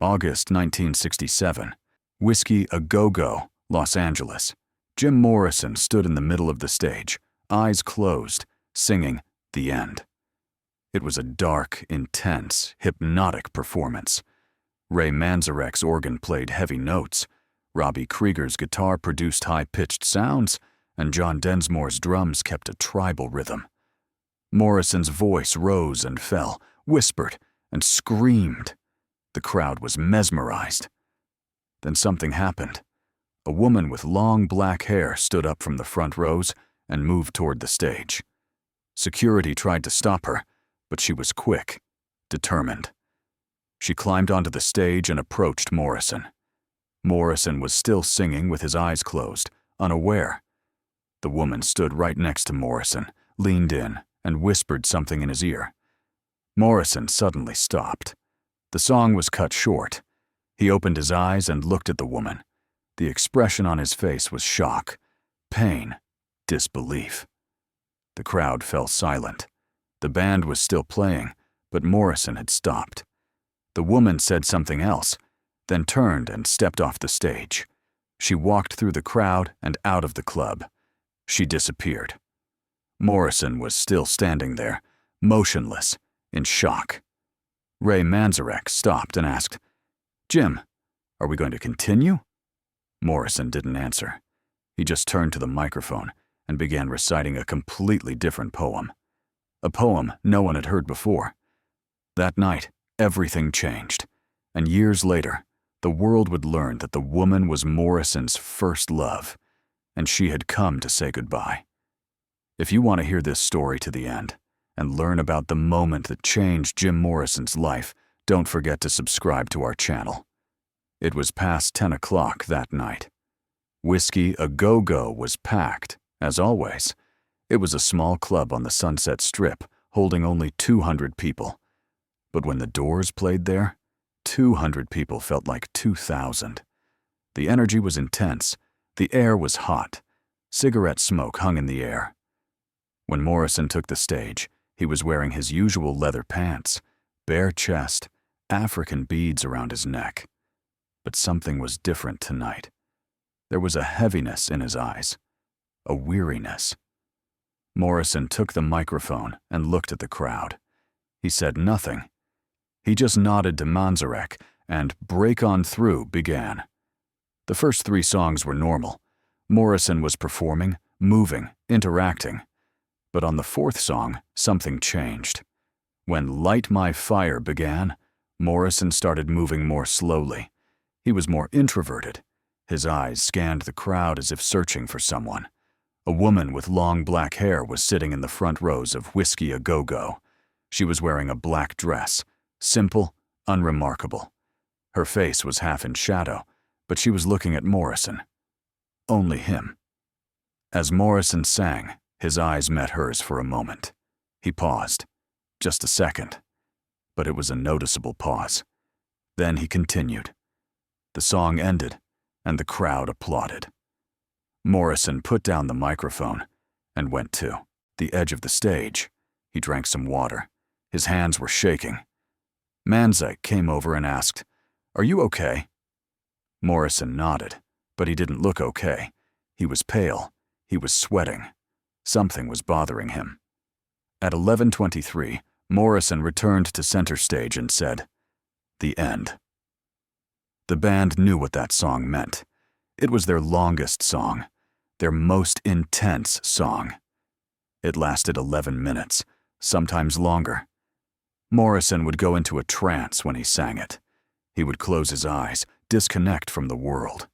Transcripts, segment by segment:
August 1967. Whisky, a Go-Go, Los Angeles. Jim Morrison stood in the middle of the stage, eyes closed, singing The End. It was a dark, intense, hypnotic performance. Ray Manzarek's organ played heavy notes, Robbie Krieger's guitar produced high-pitched sounds, and John Densmore's drums kept a tribal rhythm. Morrison's voice rose and fell, whispered, and screamed. The crowd was mesmerized. Then something happened. A woman with long black hair stood up from the front rows and moved toward the stage. Security tried to stop her, but she was quick, determined. She climbed onto the stage and approached Morrison. Morrison was still singing with his eyes closed, unaware. The woman stood right next to Morrison, leaned in, and whispered something in his ear. Morrison suddenly stopped. The song was cut short. He opened his eyes and looked at the woman. The expression on his face was shock, pain, disbelief. The crowd fell silent. The band was still playing, but Morrison had stopped. The woman said something else, then turned and stepped off the stage. She walked through the crowd and out of the club. She disappeared. Morrison was still standing there, motionless, in shock. Ray Manzarek stopped and asked, "Jim, are we going to continue?" Morrison didn't answer. He just turned to the microphone and began reciting a completely different poem. A poem no one had heard before. That night, everything changed, and years later, the world would learn that the woman was Morrison's first love, and she had come to say goodbye. If you want to hear this story to the end and learn about the moment that changed Jim Morrison's life, don't forget to subscribe to our channel. It was past 10 o'clock that night. Whisky, a Go-Go was packed, as always. It was a small club on the Sunset Strip, holding only 200 people. But when the Doors played there, 200 people felt like 2,000. The energy was intense. The air was hot. Cigarette smoke hung in the air. When Morrison took the stage, he was wearing his usual leather pants, bare chest, African beads around his neck. But something was different tonight. There was a heaviness in his eyes, a weariness. Morrison took the microphone and looked at the crowd. He said nothing. He just nodded to Manzarek, and Break On Through began. The first 3 songs were normal. Morrison was performing, moving, interacting. But on the 4th song, something changed. When Light My Fire began, Morrison started moving more slowly. He was more introverted. His eyes scanned the crowd as if searching for someone. A woman with long black hair was sitting in the front rows of Whisky, a Go-Go. She was wearing a black dress, simple, unremarkable. Her face was half in shadow, but she was looking at Morrison. Only him. As Morrison sang, his eyes met hers for a moment. He paused. Just a second. But it was a noticeable pause. Then he continued. The song ended, and the crowd applauded. Morrison put down the microphone and went to the edge of the stage. He drank some water. His hands were shaking. Manzarek came over and asked, "Are you okay?" Morrison nodded, but he didn't look okay. He was pale. He was sweating. Something was bothering him. At 11:23, Morrison returned to center stage and said, "The end." The band knew what that song meant. It was their longest song, their most intense song. It lasted 11 minutes, sometimes longer. Morrison would go into a trance when he sang it. He would close his eyes, disconnect from the world.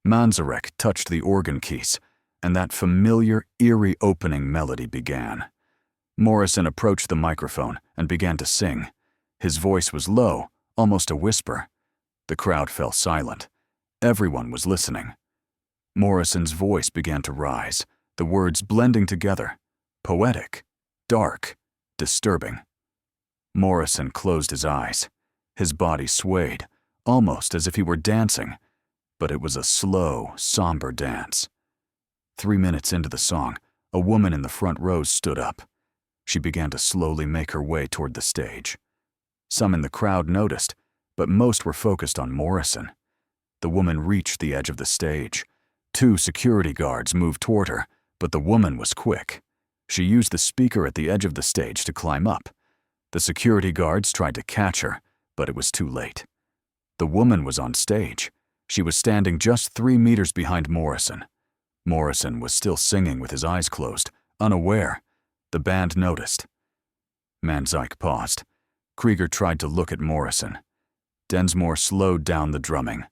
Manzarek touched the organ keys, and that familiar, eerie opening melody began. Morrison approached the microphone and began to sing. His voice was low, almost a whisper. The crowd fell silent. Everyone was listening. Morrison's voice began to rise, the words blending together, poetic, dark, disturbing. Morrison closed his eyes. His body swayed, almost as if he were dancing, but it was a slow, somber dance. 3 minutes into the song, a woman in the front rows stood up. She began to slowly make her way toward the stage. Some in the crowd noticed. but most were focused on Morrison. The woman reached the edge of the stage. 2 security guards moved toward her, but the woman was quick. She used the speaker at the edge of the stage to climb up. The security guards tried to catch her, but it was too late. The woman was on stage. She was standing just 3 meters behind Morrison. Morrison was still singing with his eyes closed, unaware. The band noticed. Manzike paused. Krieger tried to look at Morrison. Densmore slowed down the drumming,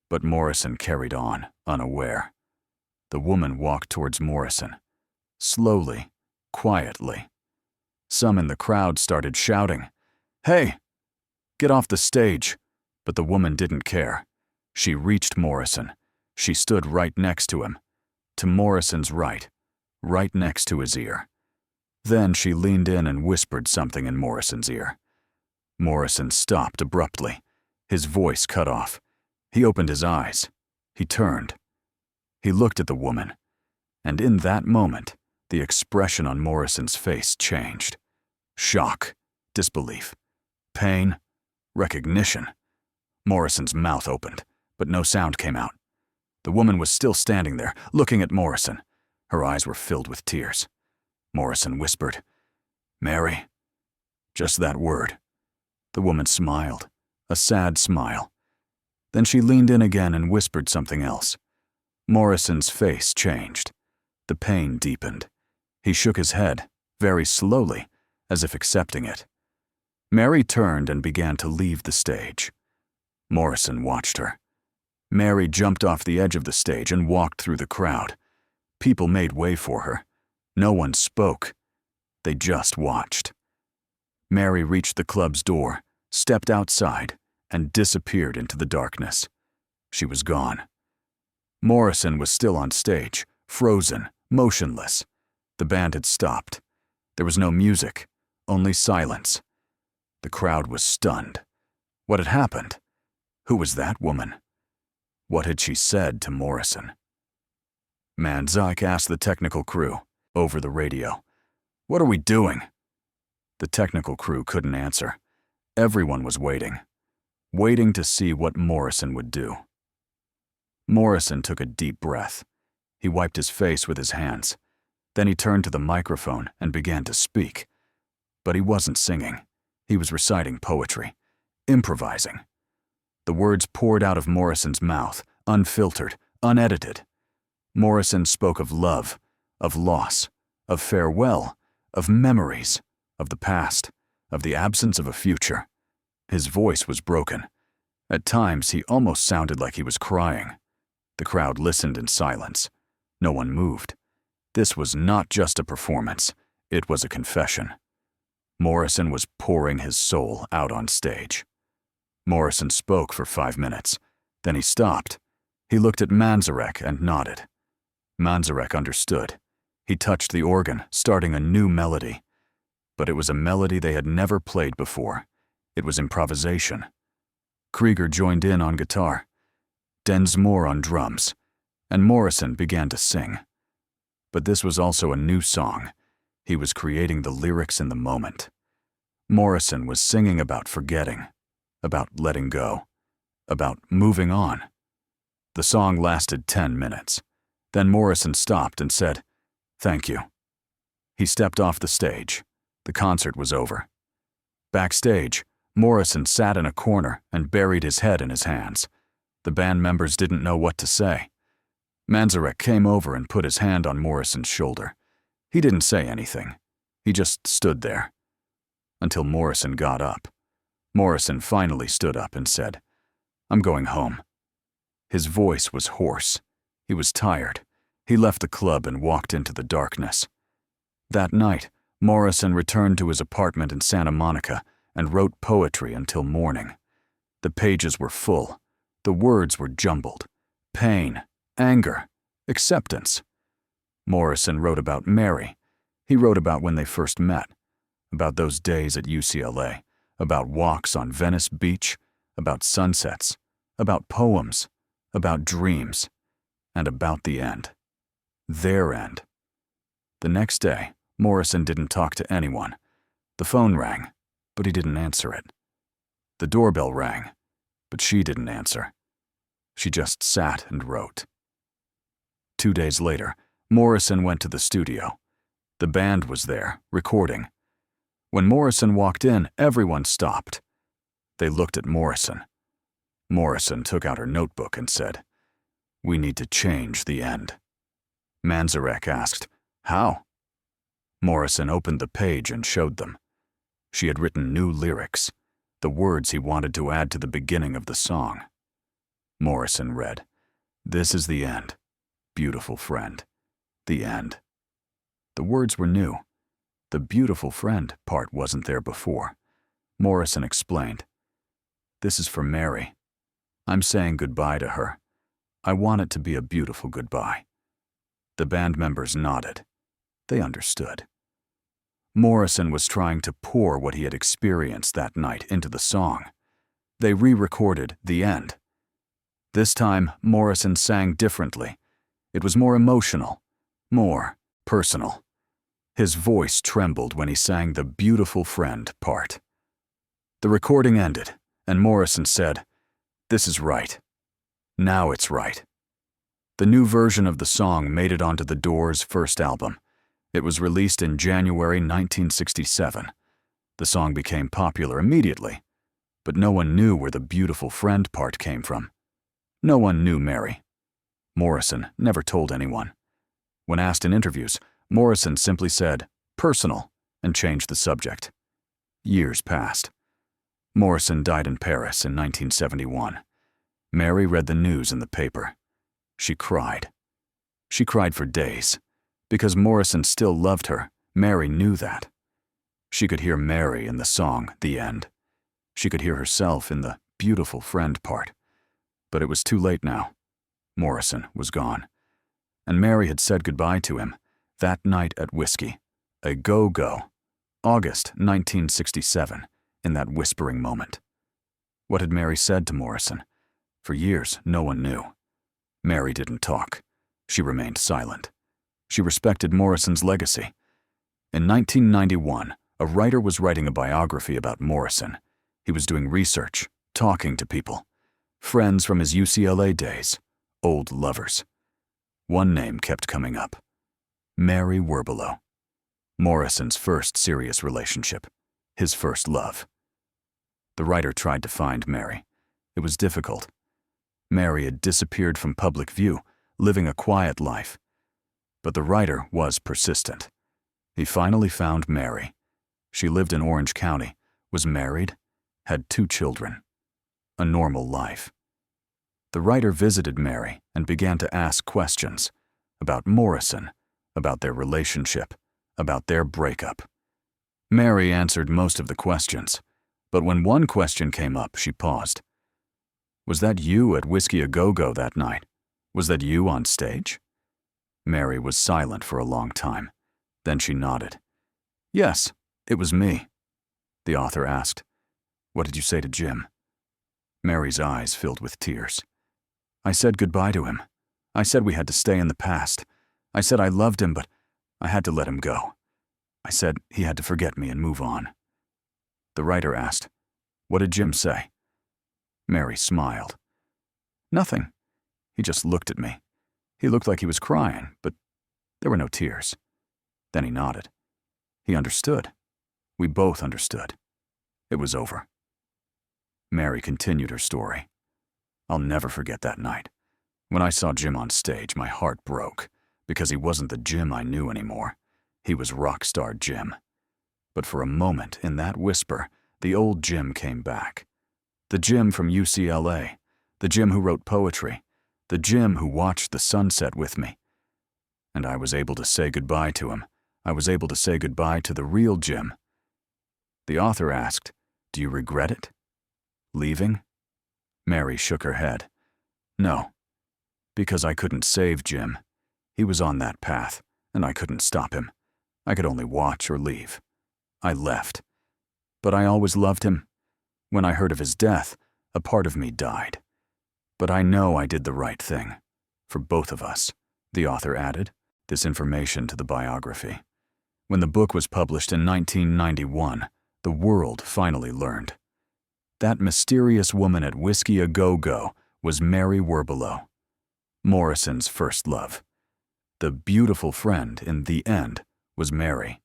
but Morrison carried on, unaware. The woman walked towards Morrison. Slowly, quietly. Some in the crowd started shouting, "Hey! Get off the stage!" But the woman didn't care. She reached Morrison. She stood right next to him. To Morrison's right next to his ear. Then she leaned in and whispered something in Morrison's ear. Morrison stopped abruptly. His voice cut off. He opened his eyes. He turned. He looked at the woman, and in that moment, the expression on Morrison's face changed. Shock, disbelief, pain, recognition. Morrison's mouth opened, but no sound came out. The woman was still standing there, looking at Morrison. Her eyes were filled with tears. Morrison whispered, "Mary." Just that word. The woman smiled, a sad smile. Then she leaned in again and whispered something else. Morrison's face changed. The pain deepened. He shook his head, very slowly, as if accepting it. Mary turned and began to leave the stage. Morrison watched her. Mary jumped off the edge of the stage and walked through the crowd. People made way for her. No one spoke. They just watched. Mary reached the club's door, stepped outside, and disappeared into the darkness. She was gone. Morrison was still on stage, frozen, motionless. The band had stopped. There was no music, only silence. The crowd was stunned. What had happened? Who was that woman? What had she said to Morrison? Manzike asked the technical crew, over the radio, "What are we doing?" The technical crew couldn't answer. Everyone was waiting to see what Morrison would do. Morrison took a deep breath. He wiped his face with his hands. Then he turned to the microphone and began to speak. But he wasn't singing. He was reciting poetry, improvising. The words poured out of Morrison's mouth, unfiltered, unedited. Morrison spoke of love, of loss, of farewell, of memories, of the past, of the absence of a future. His voice was broken. At times, he almost sounded like he was crying. The crowd listened in silence. No one moved. This was not just a performance. It was a confession. Morrison was pouring his soul out on stage. Morrison spoke for 5 minutes. Then he stopped. He looked at Manzarek and nodded. Manzarek understood. He touched the organ, starting a new melody. But it was a melody they had never played before. It was improvisation. Krieger joined in on guitar, Densmore on drums, and Morrison began to sing. But this was also a new song. He was creating the lyrics in the moment. Morrison was singing about forgetting, about letting go, about moving on. The song lasted 10 minutes. Then Morrison stopped and said, "Thank you." He stepped off the stage. The concert was over. Backstage, Morrison sat in a corner and buried his head in his hands. The band members didn't know what to say. Manzarek came over and put his hand on Morrison's shoulder. He didn't say anything. He just stood there. Until Morrison got up. Morrison finally stood up and said, "I'm going home." His voice was hoarse. He was tired. He left the club and walked into the darkness. That night, Morrison returned to his apartment in Santa Monica and wrote poetry until morning. The pages were full. The words were jumbled. Pain, anger, acceptance. Morrison wrote about Mary. He wrote about when they first met, about those days at UCLA, about walks on Venice Beach, about sunsets, about poems, about dreams, and about the end. Their end. The next day, Morrison didn't talk to anyone. The phone rang, but he didn't answer it. The doorbell rang. But she didn't answer. She just sat and wrote. 2 days later, Morrison went to the studio. The band was there, recording. When Morrison walked in, everyone stopped. They looked at Morrison. Morrison took out her notebook and said, "We need to change the end." Manzarek asked, "How?" Morrison opened the page and showed them. She had written new lyrics, the words he wanted to add to the beginning of the song. Morrison read, "This is the end, beautiful friend, the end." The words were new. The beautiful friend part wasn't there before. Morrison explained, "This is for Mary. I'm saying goodbye to her. I want it to be a beautiful goodbye." The band members nodded. They understood. Morrison was trying to pour what he had experienced that night into the song. They re-recorded the end. This time, Morrison sang differently. It was more emotional, more personal. His voice trembled when he sang the beautiful friend part. The recording ended, and Morrison said, "This is right. Now it's right." The new version of the song made it onto the Doors' first album. It was released in January 1967. The song became popular immediately, but no one knew where the beautiful friend part came from. No one knew Mary. Morrison never told anyone. When asked in interviews, Morrison simply said, "Personal," and changed the subject. Years passed. Morrison died in Paris in 1971. Mary read the news in the paper. She cried. She cried for days. Because Morrison still loved her, Mary knew that. She could hear Mary in the song, The End. She could hear herself in the beautiful friend part. But it was too late now. Morrison was gone. And Mary had said goodbye to him that night at Whisky, a go-go, August 1967, in that whispering moment. What had Mary said to Morrison? For years, no one knew. Mary didn't talk. She remained silent. She respected Morrison's legacy. In 1991, a writer was writing a biography about Morrison. He was doing research, talking to people. Friends from his UCLA days, old lovers. One name kept coming up. Mary Werbelow. Morrison's first serious relationship. His first love. The writer tried to find Mary. It was difficult. Mary had disappeared from public view, living a quiet life. But the writer was persistent. He finally found Mary. She lived in Orange County, was married, had 2 children. A normal life. The writer visited Mary and began to ask questions about Morrison, about their relationship, about their breakup. Mary answered most of the questions, but when one question came up, she paused. "Was that you at Whisky A Go-Go that night? Was that you on stage?" Mary was silent for a long time. Then she nodded. "Yes, it was me." The author asked, "What did you say to Jim?" Mary's eyes filled with tears. "I said goodbye to him. I said we had to stay in the past. I said I loved him, but I had to let him go. I said he had to forget me and move on." The writer asked, "What did Jim say?" Mary smiled. "Nothing. He just looked at me. He looked like he was crying, but there were no tears." Then he nodded. He understood. We both understood. It was over. Mary continued her story. "I'll never forget that night. When I saw Jim on stage, my heart broke, because he wasn't the Jim I knew anymore. He was rock star Jim. But for a moment, in that whisper, the old Jim came back. The Jim from UCLA, the Jim who wrote poetry, the Jim who watched the sunset with me. And I was able to say goodbye to him. I was able to say goodbye to the real Jim." The author asked, "Do you regret it? Leaving?" Mary shook her head. "No, because I couldn't save Jim. He was on that path, and I couldn't stop him. I could only watch or leave. I left. But I always loved him. When I heard of his death, a part of me died. But I know I did the right thing. For both of us," the author added, this information to the biography. When the book was published in 1991, the world finally learned. That mysterious woman at Whisky a Go-Go was Mary Werbelow, Morrison's first love. The beautiful friend in the end was Mary.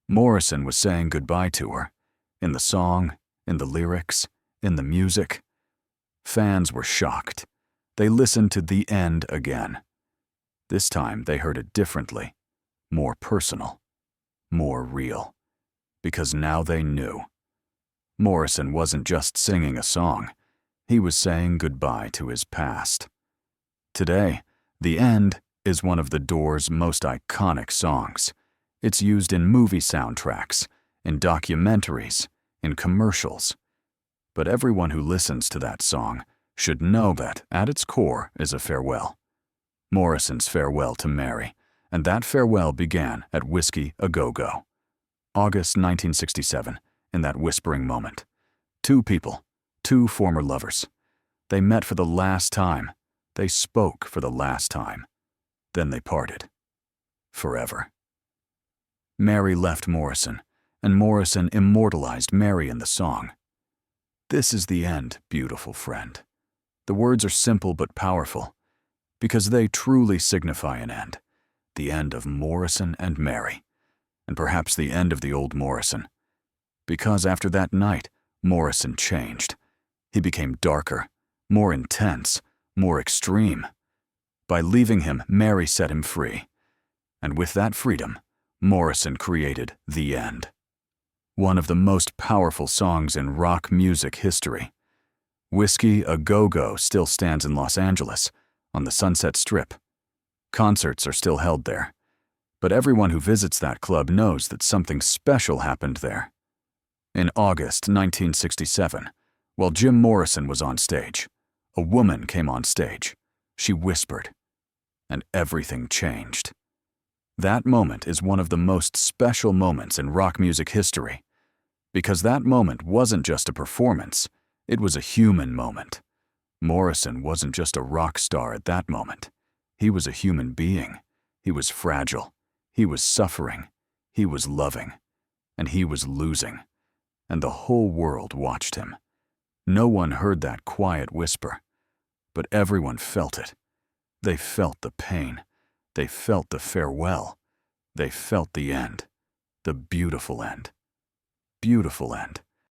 Morrison was saying goodbye to her, in the song, in the lyrics, in the music. Fans were shocked. They listened to the end again. This time they heard it differently, more personal, more real, because now they knew. Morrison wasn't just singing a song, he was saying goodbye to his past. Today, The End is one of the Doors' most iconic songs. It's used in movie soundtracks, in documentaries, in commercials. But everyone who listens to that song should know that, at its core, is a farewell. Morrison's farewell to Mary, and that farewell began at Whisky a Go-Go. August 1967, in that whispering moment. Two people, two former lovers. They met for the last time. They spoke for the last time. Then they parted. Forever. Mary left Morrison, and Morrison immortalized Mary in the song. This is the end, beautiful friend. The words are simple but powerful, because they truly signify an end. The end of Morrison and Mary, and perhaps the end of the old Morrison. Because after that night, Morrison changed. He became darker, more intense, more extreme. By leaving him, Mary set him free. And with that freedom, Morrison created The End. One of the most powerful songs in rock music history. Whisky a Go-Go still stands in Los Angeles, on the Sunset Strip. Concerts are still held there. But everyone who visits that club knows that something special happened there. In August 1967, while Jim Morrison was on stage, a woman came on stage. She whispered, and everything changed. That moment is one of the most special moments in rock music history, because that moment wasn't just a performance, it was a human moment. Morrison wasn't just a rock star at that moment. He was a human being. He was fragile. He was suffering. He was loving. And he was losing. And the whole world watched him. No one heard that quiet whisper, but everyone felt it. They felt the pain. They felt the farewell. They felt the end. The beautiful end. Beautiful end.